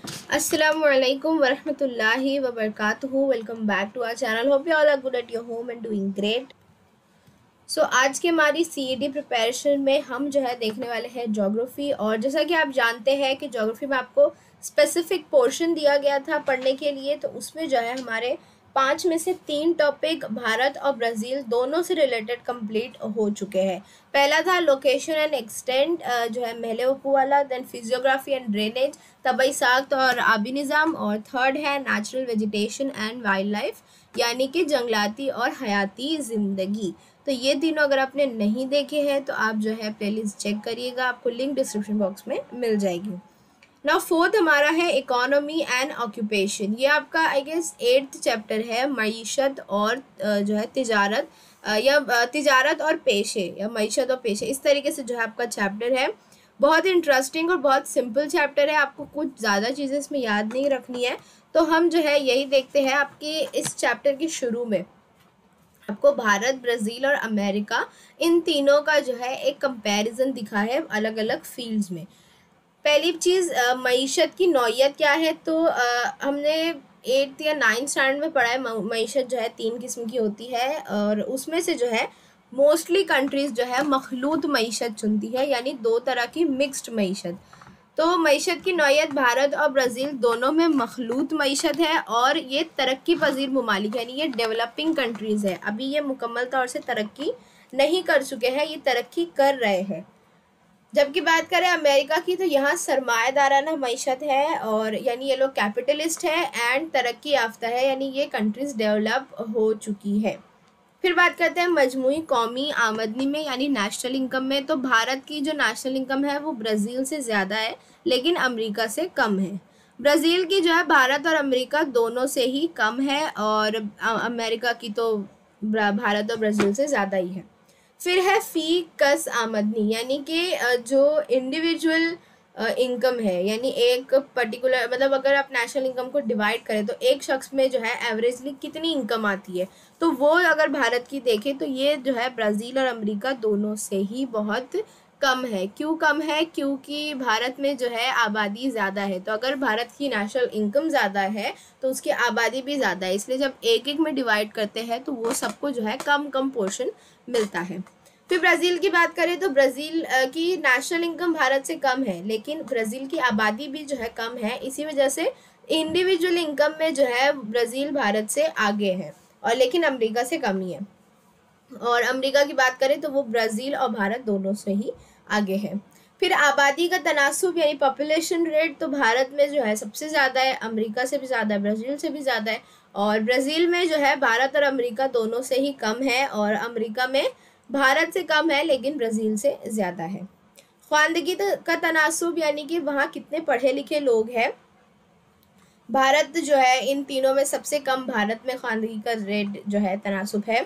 Assalamualaikum warahmatullahi wabarakatuh. Welcome back to our channel. Hope you all are good at your home and doing great. आज की हमारी CET preparation में हम जो है देखने वाले हैं ज्योग्राफी। और जैसा कि आप जानते हैं कि ज्योग्राफी में आपको स्पेसिफिक पोर्शन दिया गया था पढ़ने के लिए, तो उसमें जो है हमारे 5 में से 3 टॉपिक भारत और ब्राज़ील दोनों से रिलेटेड कंप्लीट हो चुके हैं। पहला था लोकेशन एंड एक्सटेंट जो है मेले वकू वाला, देन फिजियोग्राफी एंड ड्रेनेज, तबई साख्त और आबी निज़ाम, और थर्ड है natural vegetation and wild life यानी कि जंगलाती और हयाती ज़िंदगी। तो ये तीनों अगर आपने नहीं देखे हैं तो आप जो है प्लेलिस्ट चेक करिएगा, आपको लिंक डिस्क्रिप्शन बॉक्स में मिल जाएगी। नाउ फोर्थ हमारा है इकोनॉमी एंड ऑक्यूपेशन। ये आपका आई गेस 8th चैप्टर है, मईशत और जो है तिजारत या तिजारत और पेशे या मईशत और पेशे, इस तरीके से जो है आपका चैप्टर है। बहुत इंटरेस्टिंग और बहुत सिंपल चैप्टर है, आपको कुछ ज़्यादा चीज़ें इसमें याद नहीं रखनी है। तो हम जो है यही देखते हैं आपकी इस चैप्टर के शुरू में आपको भारत, ब्राज़ील और अमेरिका इन तीनों का जो है एक कंपैरिजन दिखा है अलग अलग फील्ड्स में। पहली चीज़ मईशत की नौइयत क्या है, तो हमने 8th या 9th स्टैंडर्ड में पढ़ा है। मईशत जो है 3 किस्म की होती है और उसमें से जो है मोस्टली कंट्रीज़ जो है मखलूत मईशत चुनती है, यानी 2 तरह की मिक्स्ड मईशत। तो मईशत की नौइयत भारत और ब्राज़ील दोनों में मखलूत मईशत है और ये तरक्की पजीर ममालिक यानी ये डेवलपिंग कंट्रीज़ है। अभी ये मुकम्मल तौर से तरक्की नहीं कर चुके हैं, ये तरक्की कर रहे हैं। जबकि बात करें अमेरिका की तो यहाँ सरमायादाराना मईशत है और यानी ये लोग कैपिटलिस्ट है एंड तरक्की याफ्ता है, यानी ये कंट्रीज़ डेवलप हो चुकी है। फिर बात करते हैं मजमूई कौमी आमदनी में यानी नेशनल इनकम में। तो भारत की जो नेशनल इनकम है वो ब्राज़ील से ज़्यादा है लेकिन अमेरिका से कम है। ब्राज़ील की जो है भारत और अमेरिका दोनों से ही कम है और अमेरिका की तो भारत और ब्राज़ील से ज़्यादा ही है। फिर है फ़ी कस आमदनी यानी कि जो इंडिविजुअल इनकम है, यानी एक पर्टिकुलर मतलब अगर आप नेशनल इनकम को डिवाइड करें तो एक शख्स में जो है एवरेजली कितनी इनकम आती है, तो वो अगर भारत की देखें तो ये जो है ब्राज़ील और अमेरिका दोनों से ही बहुत कम है। क्यों कम है? क्योंकि भारत में जो है आबादी ज़्यादा है, तो अगर भारत की नेशनल इनकम ज़्यादा है तो उसकी आबादी भी ज़्यादा है, इसलिए जब एक एक में डिवाइड करते हैं तो वो सबको जो है कम कम पोर्शन मिलता है। फिर ब्राज़ील की बात करें तो ब्राज़ील की नेशनल इनकम भारत से कम है लेकिन ब्राज़ील की आबादी भी जो है कम है, इसी वजह से इंडिविजुअल इनकम में जो है ब्राज़ील भारत से आगे है और लेकिन अमेरिका से कम ही है। और अमेरिका की बात करें तो वो ब्राज़ील और भारत दोनों से ही आगे है। फिर आबादी का तनासुब यानी पॉपुलेशन रेट, तो भारत में जो है सबसे ज़्यादा है, अमेरिका से भी ज़्यादा है, ब्राज़ील से भी ज़्यादा है। और ब्राज़ील में जो है भारत और अमेरिका दोनों से ही कम है और अमेरिका में भारत से कम है लेकिन ब्राज़ील से ज़्यादा है। ख्वानदगी का तनासुब यानी कि वहाँ कितने पढ़े लिखे लोग हैं, भारत जो है इन तीनों में सबसे कम भारत में ख्वानदगी का रेट जो है तनासुब है।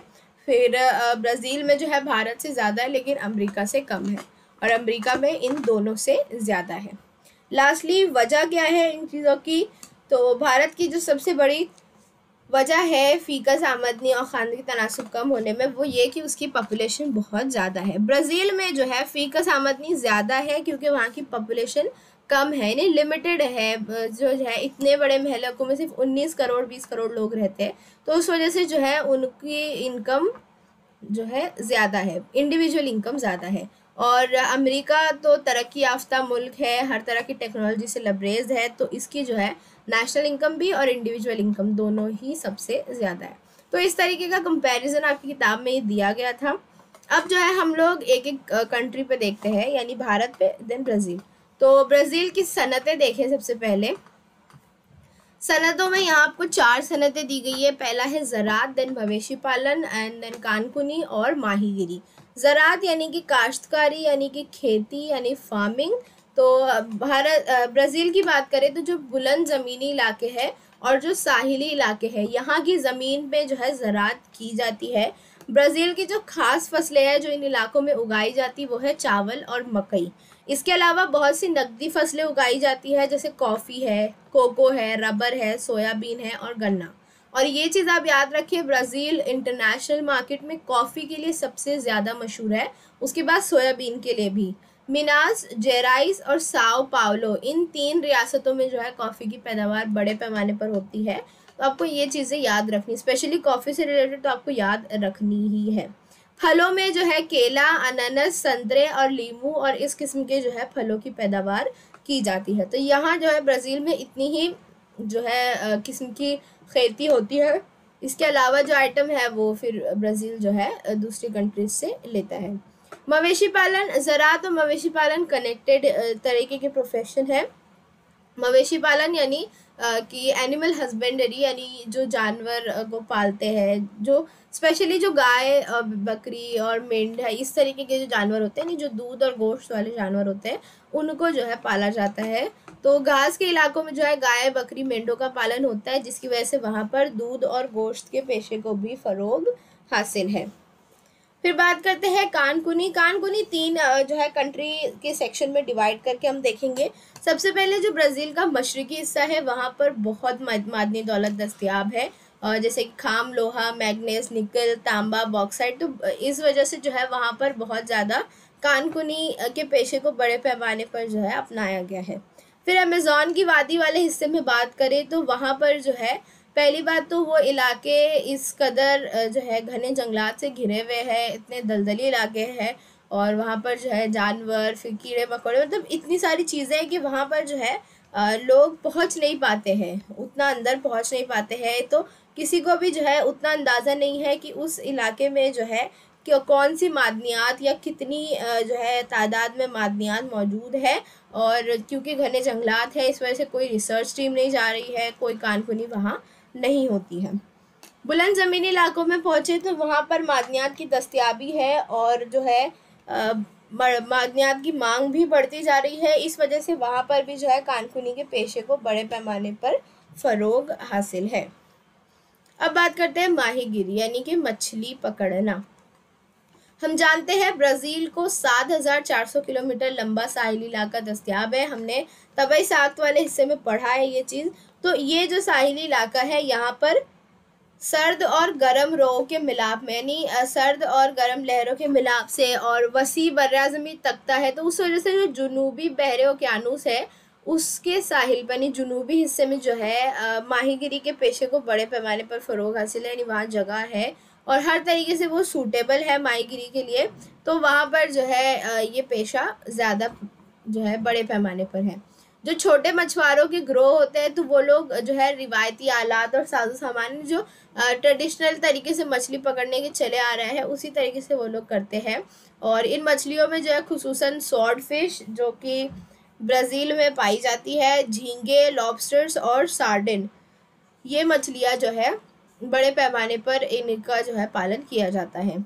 फिर ब्राज़ील में जो है भारत से ज़्यादा है लेकिन अमेरिका से कम है और अमेरिका में इन दोनों से ज़्यादा है। लास्टली वजह क्या है इन चीज़ों की, तो भारत की जो सबसे बड़ी वजह है फ़ीकस आमदनी और ख़ानदानी तनासुब कम होने में, वो ये कि उसकी पॉपुलेशन बहुत ज़्यादा है। ब्राज़ील में जो है फ़ीकस आमदनी ज़्यादा है क्योंकि वहाँ की पॉपुलेशन कम है, यानी लिमिटेड है। जो है इतने बड़े महलों में सिर्फ 19 करोड़ 20 करोड़ लोग रहते हैं, तो उस वजह से जो है उनकी इनकम जो है ज़्यादा है, इंडिविजुअल इनकम ज़्यादा है। और अमेरिका तो तरक्की याफ्ता मुल्क है, हर तरह की टेक्नोलॉजी से लबरेज है, तो इसकी जो है नेशनल इनकम भी और इंडिविजुअल इनकम दोनों ही सबसे ज़्यादा है। तो इस तरीके का कंपैरिजन आपकी किताब में ही दिया गया था। अब जो है हम लोग एक एक कंट्री पे देखते हैं, यानी भारत पे, देन ब्राज़ील। तो ब्राज़ील की सनतें देखें सबसे पहले। सनतों में यहाँ आपको 4 सनतें दी गई है। पहला है ज़राअत, देन मवेशी पालन एंड देन कानकुनी और माहीगिरी। ज़राअत यानी कि काश्तकारी यानी कि खेती यानी फार्मिंग। तो ब्राज़ील की बात करें तो जो बुलंद ज़मीनी इलाके हैं और जो साहिली इलाके हैं, यहाँ की ज़मीन पे जो है ज़राअत की जाती है। ब्राज़ील की जो ख़ास फसलें हैं जो इन इलाकों में उगाई जाती वो है चावल और मकई। इसके अलावा बहुत सी नकदी फसलें उगाई जाती है, जैसे कॉफ़ी है, कोको है, रबर है, सोयाबीन है और गन्ना। और ये चीज़ आप याद रखिए, ब्राज़ील इंटरनेशनल मार्केट में कॉफ़ी के लिए सबसे ज़्यादा मशहूर है, उसके बाद सोयाबीन के लिए भी। मिनास जेराइस और साओ पाउलो, इन 3 रियासतों में जो है कॉफ़ी की पैदावार बड़े पैमाने पर होती है। तो आपको ये चीज़ें याद रखनी, स्पेशली कॉफ़ी से रिलेटेड तो आपको याद रखनी ही है। फलों में जो है केला, अनानास, संतरे और लीमू और इस किस्म के जो है फलों की पैदावार की जाती है। तो यहाँ जो है ब्राज़ील में इतनी ही जो है किस्म की खेती होती है। इसके अलावा जो आइटम है वो फिर ब्राज़ील जो है दूसरी कंट्रीज से लेता है। मवेशी पालन, ज़राअत और मवेशी पालन कनेक्टेड तरीके के प्रोफेशन है। मवेशी पालन यानी कि एनिमल हस्बेंडरी, यानी जो जानवर को पालते हैं, जो स्पेशली जो गाय, बकरी और मेंढा, इस तरीके के जो जानवर होते हैं, जो दूध और गोश्त वाले जानवर होते हैं, उनको जो है पाला जाता है। तो घास के इलाकों में जो है गाय, बकरी, मेंढों का पालन होता है, जिसकी वजह से वहाँ पर दूध और गोश्त के पेशे को भी फ़रोग हासिल है। फिर बात करते हैं कानकुनी। कानकुनी 3 जो है कंट्री के सेक्शन में डिवाइड करके हम देखेंगे। सबसे पहले जो ब्राज़ील का मशरकी हिस्सा है वहाँ पर बहुत मादनी दौलत दस्तयाब है, जैसे कि खाम, लोहा, मैग्नीज, निकल, तांबा, बॉक्साइट। तो इस वजह से जो है वहाँ पर बहुत ज़्यादा कानकुनी के पेशे को बड़े पैमाने पर जो है अपनाया गया है। फिर अमेज़न की वादी वाले हिस्से में बात करें तो वहाँ पर जो है पहली बात तो वो इलाके इस कदर जो है घने जंगलात से घिरे हुए हैं, इतने दलदली इलाके हैं, और वहाँ पर जो है जानवर, फिर कीड़े मकोड़े, मतलब इतनी सारी चीज़ें हैं कि वहाँ पर जो है लोग पहुँच नहीं पाते हैं, उतना अंदर पहुँच नहीं पाते हैं। तो किसी को भी जो है उतना अंदाज़ा नहीं है कि उस इलाके में जो है कि कौन सी मादनियात या कितनी जो है तादाद में मादनियात मौजूद है। और क्योंकि घने जंगलात है, इस वजह से कोई रिसर्च टीम नहीं जा रही है, कोई कानकुनी वहाँ नहीं होती है। बुलंद ज़मीनी इलाकों में पहुँचे तो वहाँ पर मादनियात की दस्तयाबी है, और जो है मादनियात की मांग भी बढ़ती जा रही है। इस वजह से वहाँ पर भी जो है कानकुनी के पेशे को बड़े पैमाने पर फ़रोग हासिल है। अब बात करते हैं माहीगिरी यानी कि मछली पकड़ना। हम जानते हैं ब्राज़ील को 7,400 किलोमीटर लंबा साहिली इलाका दस्तयाब है। हमने तबाई साख्त वाले हिस्से में पढ़ा है ये चीज़। तो ये जो साहिली इलाका है यहाँ पर सर्द और गर्म रो के मिलाप में, यानी सर्द और गर्म लहरों के मिलाप से और वसी बर्राज़मीन तख्ता है, तो उस वजह से जो जुनूबी बहरे ओकियानूस है उसके साहिल पर यानी जुनूबी हिस्से में जो है माहीगिरी के पेशे को बड़े पैमाने पर फ़रोग हासिल है, यानी वहाँ जगह है और हर तरीके से वो सूटेबल है माहीगिरी के लिए। तो वहाँ पर जो है ये पेशा ज़्यादा जो है बड़े पैमाने पर है। जो छोटे मछुआरों के ग्रोह होते हैं तो वो लोग जो है रिवायती आलात और साजो सामान जो ट्रेडिशनल तरीके से मछली पकड़ने के चले आ रहे हैं उसी तरीके से वो लोग करते हैं। और इन मछलियों में जो है खुसूसन स्वॉर्ड फिश जो कि ब्राज़ील में पाई जाती है, झींगे, लॉबस्टर्स और सार्डिन, ये मछलियाँ जो है बड़े पैमाने पर इनका जो है पालन किया जाता है।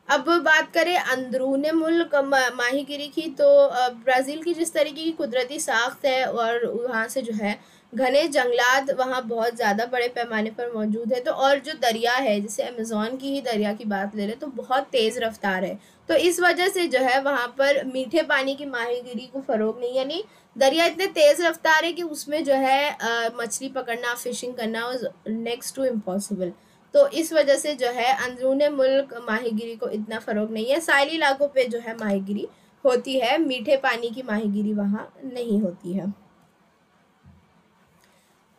अब बात करें अंदरूने मुल्क माहीगिरी की, तो ब्राज़ील की जिस तरीके की कुदरती साख्त है और वहाँ से जो है घने जंगलात वहाँ बहुत ज़्यादा बड़े पैमाने पर मौजूद है। तो और जो दरिया है, जैसे अमेज़न की ही दरिया की बात ले लें तो बहुत तेज़ रफ्तार है, तो इस वजह से जो है वहाँ पर मीठे पानी की माहीगिरी को फ़रोग नहीं, यानी दरिया इतने तेज़ रफ्तार है कि उसमें जो है मछली पकड़ना, फ़िशिंग करना नेक्स्ट टू इम्पॉसिबल। तो इस वजह से जो है अंदरूने मुल्क माहीगिरी को इतना फ़रोग नहीं है। साहिली इलाकों पे जो है माहीगिरी होती है, मीठे पानी की माहीगिरी वहाँ नहीं होती है।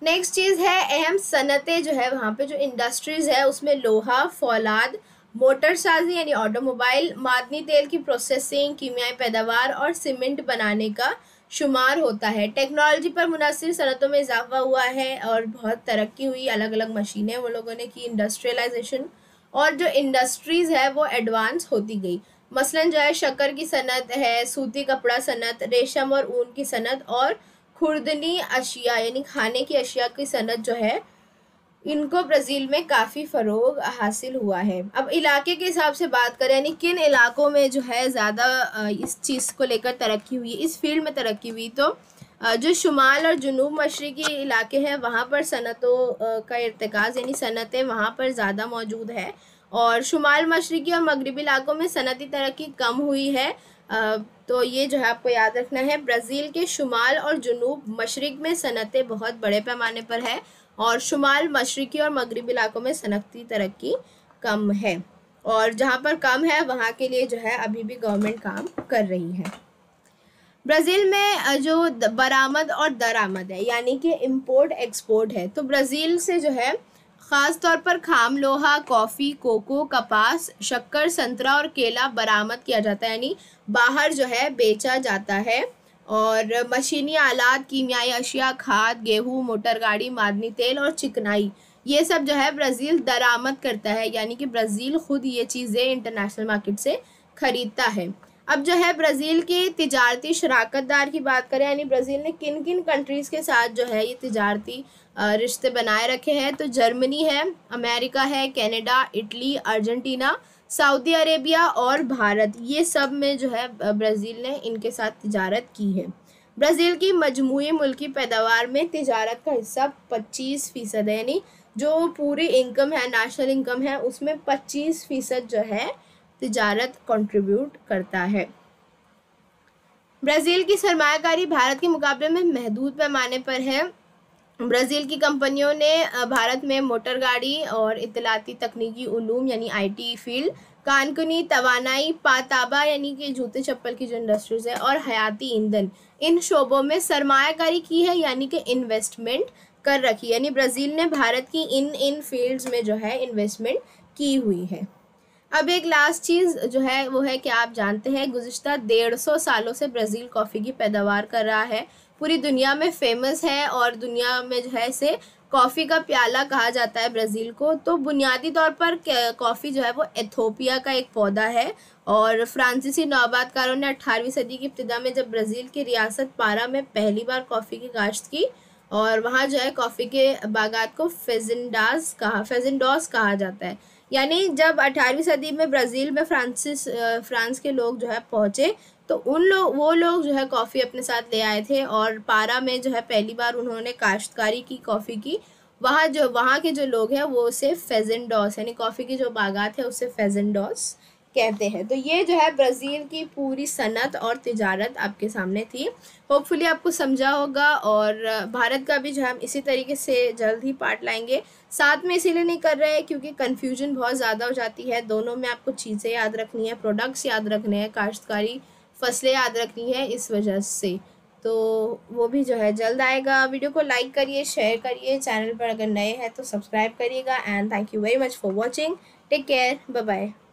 नेक्स्ट चीज़ है अहम सनतें जो है वहाँ पे जो इंडस्ट्रीज़ है उसमें लोहा, फौलाद, मोटरसाजी यानी ऑटोमोबाइल, मादनी तेल की प्रोसेसिंग, कीमियाई पैदावार और सीमेंट बनाने का शुमार होता है। टेक्नोलॉजी पर मुनासिर सनतों में इजाफा हुआ है और बहुत तरक्की हुई, अलग अलग मशीनें वो लोगों ने की, इंडस्ट्रियलाइजेशन, और जो इंडस्ट्रीज़ है वो एडवांस होती गई। मसलन जो है शक्कर की सनत है, सूती कपड़ा सनत, रेशम और ऊन की सनत और खुर्दनी अशिया यानी खाने की अशिया की सनत जो है इनको ब्राज़ील में काफ़ी फ़रोग हासिल हुआ है। अब इलाके के हिसाब से बात करें यानी किन इलाकों में जो है ज़्यादा इस चीज़ को लेकर तरक्की हुई, इस फील्ड में तरक्की हुई, तो जो शुमाल और जुनूब मशरक़ी इलाके हैं वहाँ पर सनतों का इर्तिकाज़ यानी सनतें वहाँ पर ज़्यादा मौजूद है, और शुमाल मशरक़ी और मगरबी इलाकों में सनती तरक्की कम हुई है। तो ये जो है आपको याद रखना है, ब्राज़ील के शुमाल और जुनूब मशरक़ में सनतें बहुत बड़े पैमाने पर है और शुमाल मशरक़ी और मगरबी इलाकों में सनती तरक्की कम है, और जहाँ पर कम है वहाँ के लिए जो है अभी भी गवर्नमेंट काम कर रही है। ब्राज़ील में जो बरामद और दरामद है यानी कि इम्पोर्ट एक्सपोर्ट है, तो ब्राज़ील से जो है ख़ास तौर पर खाम लोहा, कॉफ़ी, कोको, कपास, शक्कर, संतरा और केला बरामद किया जाता है, यानी बाहर जो है बेचा जाता है। और मशीनी आलात, कीमियाई अशिया, खाद, गेहूँ, मोटर गाड़ी, मादनी तेल और चिकनाई, ये सब जो है ब्राज़ील दरामद करता है, यानी कि ब्राज़ील खुद ये चीज़ें इंटरनेशनल मार्केट से ख़रीदता है। अब जो है ब्राज़ील की तिजारती शराकतदार की बात करें, यानी ब्राज़ील ने किन किन कंट्रीज़ के साथ जो है ये तिजारती रिश्ते बनाए रखे हैं, तो जर्मनी है, अमेरिका है, Canada, Italy, Argentina, Saudi Arabia और भारत, ये सब में जो है ब्राज़ील ने इनके साथ तिजारत की है। ब्राज़ील की मजमूई मुल्की पैदावार में तिजारत का हिस्सा 25% है, यानी जो पूरी इनकम है, नेशनल इनकम है, उसमें 25% जो है तिजारत कंट्रीब्यूट करता है। ब्राज़ील की सरमायाकारी भारत के मुकाबले में महदूद पैमाने पर है। ब्राज़ील की कंपनियों ने भारत में मोटर गाड़ी और इत्तलाती तकनीकी उलूम यानी IT फील्ड, कानकुनी, तवानाई, पाताबा यानी कि जूते चप्पल की जो इंडस्ट्रीज़ है, और हयाती ईंधन, इन शोबों में सरमायाकारी की है, यानी कि इन्वेस्टमेंट कर रखी है, यानी ब्राज़ील ने भारत की इन फील्ड्स में जो है इन्वेस्टमेंट की हुई है। अब एक लास्ट चीज़ जो है वो है कि आप जानते हैं गुज़िश्ता 150 सालों से ब्राज़ील कॉफ़ी की पैदावार कर रहा है, पूरी दुनिया में फेमस है और दुनिया में जो है इसे कॉफ़ी का प्याला कहा जाता है ब्राज़ील को। तो बुनियादी तौर पर कॉफ़ी जो है वो एथियोपिया का एक पौधा है, और फ्रांसीसी नौबातकारों ने 18वीं सदी की इब्तिदा में जब ब्राज़ील की रियासत पारा में पहली बार कॉफ़ी की काश्त की, और वहाँ जो है कॉफ़ी के बागात को फेजेंडोस कहा जाता है, यानी जब 18वीं सदी में ब्राज़ील में फ्रांस के लोग जो है पहुँचे, तो वो लोग जो है कॉफ़ी अपने साथ ले आए थे, और पारा में जो है पहली बार उन्होंने काश्तकारी की कॉफ़ी की। वहाँ के जो लोग हैं वो उसे फेजेंडोस यानी कॉफ़ी की जो बागात है उसे फेजेंडोस कहते हैं। तो ये जो है ब्राज़ील की पूरी सनत और तिजारत आपके सामने थी। होपफुली आपको समझा होगा, और भारत का भी जो हम इसी तरीके से जल्द ही पार्ट लाएंगे। साथ में इसीलिए नहीं कर रहे हैं क्योंकि कन्फ्यूजन बहुत ज़्यादा हो जाती है, दोनों में आपको चीज़ें याद रखनी है, प्रोडक्ट्स याद रखने हैं, काश्तकारी फसलें याद रखनी है, इस वजह से तो वो भी जो है जल्द आएगा। वीडियो को लाइक करिए, शेयर करिए, चैनल पर अगर नए हैं तो सब्सक्राइब करिएगा। And thank you very much for watching. Take care, bye bye.